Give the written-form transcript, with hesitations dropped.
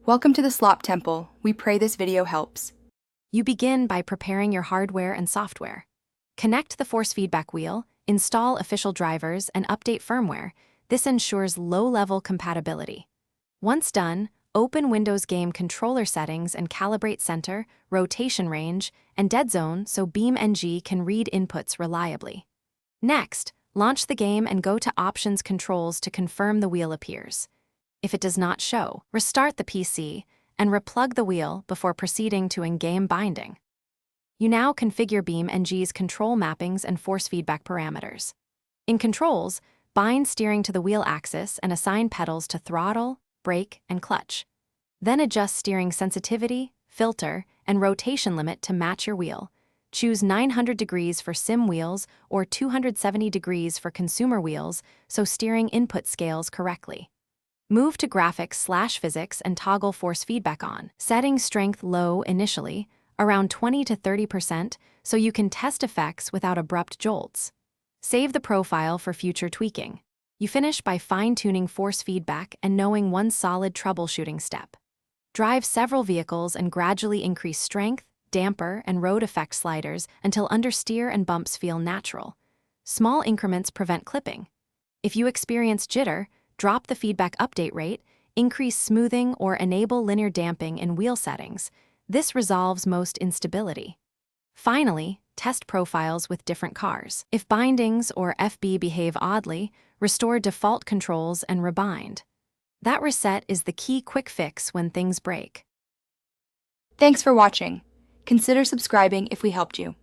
Welcome to the Slop Temple. We pray this video helps. You begin by preparing your hardware and software. Connect the force feedback wheel, install official drivers, and update firmware. This ensures low-level compatibility. Once done, open Windows Game controller settings and calibrate center, rotation range, and dead zone so BeamNG can read inputs reliably. Next, launch the game and go to Options Controls to confirm the wheel appears. If it does not show, restart the PC and replug the wheel before proceeding to in-game binding. You now configure BeamNG's control mappings and force feedback parameters. In Controls, bind steering to the wheel axis and assign pedals to throttle, brake, and clutch. Then adjust steering sensitivity, filter, and rotation limit to match your wheel. Choose 900 degrees for sim wheels or 270 degrees for consumer wheels so steering input scales correctly. Move to Graphics/Physics and toggle force feedback on, setting strength low initially, around 20 to 30%, so you can test effects without abrupt jolts. Save the profile for future tweaking. You finish by fine-tuning force feedback and knowing one solid troubleshooting step. Drive several vehicles and gradually increase strength, damper, and road effect sliders until understeer and bumps feel natural. Small increments prevent clipping. If you experience jitter, drop the feedback update rate, increase smoothing, or enable linear damping in wheel settings. This resolves most instability. Finally, test profiles with different cars. If bindings or FB behave oddly, restore default controls and rebind. That reset is the key quick fix when things break. Thanks for watching. Consider subscribing if we helped you.